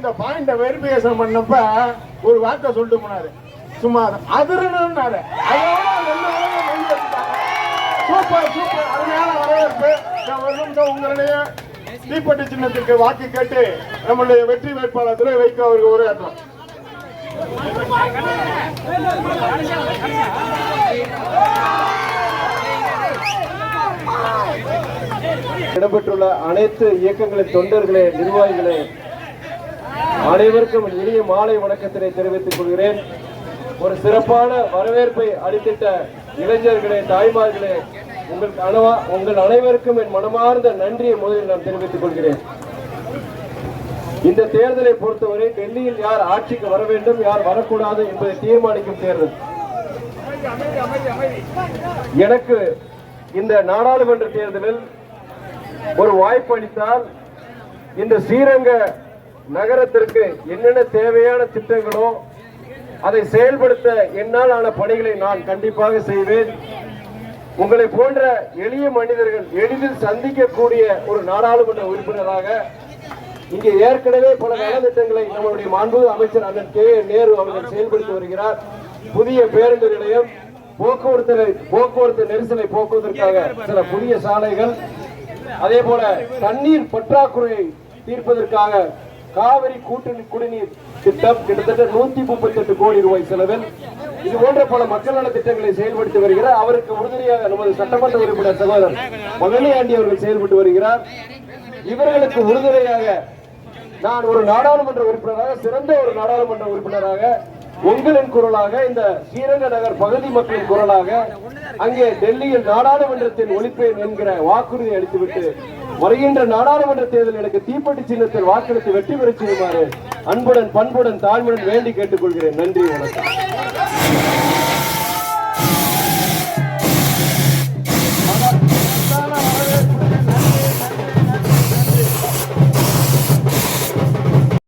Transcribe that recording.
இந்த பாயிண்ட வெரிஃபிகேஷன் பண்ணப்ப ஒரு வார்த்தை சொல்லிட்டு போனாரு, சும்மா அதிரணும்னாரு. சூப்பர் சூப்பர், அருமையான வரவேற்பு. உங்களுடைய தீப்பெட்டி சின்னத்திற்கு வாக்கு கேட்டு நம்முடைய வெற்றி வேட்பாளர் துரை வைக்க அவருக்கு உரையாற்றலாம். இடம்பெற்றுள்ள அனைத்து இயக்கங்களின் தொண்டர்களே, நிர்வாகிகளே, அனைவருக்கும் இனிய மாலை வணக்கத்தினை தெரிவித்துக் கொள்கிறேன். ஒரு சிறப்பான வரவேற்பை அளித்திட்ட இளைஞர்களே, தாய்மார்களே, உங்கள் அனைவருக்கும் என் மனமார்ந்த நன்றியை முதலில் நான் தெரிவித்துக் கொள்கிறேன். இந்த தேர்தலை பொறுத்தவரை டெல்லியில் யார் ஆட்சிக்கு வர வேண்டும், யார் வரக்கூடாது என்பதை தீர்மானிக்கும் தேர்தல். எனக்கு இந்த நாடாளுமன்ற தேர்தலில் ஒரு வாய்ப்பு அளித்தால் இந்த ஸ்ரீரங்க நகரத்திற்கு என்னென்ன தேவையான திட்டங்களோ அதை செயல்படுத்த என்னால் ஆன பணிகளை நான் கண்டிப்பாக செய்வேன். உங்களை போன்ற எளிய மனிதர்கள் எளிதில் சந்திக்கக்கூடிய ஒரு நாடாளுமன்ற உறுப்பினராக இங்கே ஏற்கனவே பல நலத்திட்டங்களை நம்முடைய மாண்புமிகு அமைச்சர் அண்ணன் கே நேரு அவர்கள் செயல்படுத்தி வருகிறார். புதிய பேருந்து நிலையம், போக்குவரத்து நெரிசலை போக்குவதற்காக சில புதிய சாலைகள், அதே போல தண்ணீர் பற்றாக்குறையை தீர்ப்பதற்காக காவிரி குடிநீர் திட்டம் கிட்டத்தட்ட 138 கோடி ரூபாய் செலவில் இது போன்ற பல மக்கள் நல திட்டங்களை செயல்படுத்தி வருகிறார். அவருக்கு உறுதுணையாக நமது சட்டமன்ற உறுப்பினர் சகோதரர் மகனியாண்டி அவர்கள் செயல்பட்டு வருகிறார். இவர்களுக்கு உறுதுணையாக நான் ஒரு நாடாளுமன்ற உறுப்பினராக, சிறந்த ஒரு நாடாளுமன்ற உறுப்பினராக, உங்களின் குரலாக, இந்த ஸ்ரீரங்க நகர் பகுதி மக்களின் குரலாக அங்கே டெல்லியில் நாடாளுமன்றத்தில் ஒழிப்பேன் என்கிற வாக்குறுதி அளித்துவிட்டு வருகின்ற நாடாளுமன்ற தேர்தல் எனக்கு தீப்பெட்டி சின்னத்தில் வாக்களித்து வெற்றி பெறச் செய்யுமாறு அன்புடன், பண்புடன், தாழ்மையுடன் வேண்டி கேட்டுக்கொள்கிறேன். நன்றி, வணக்கம்.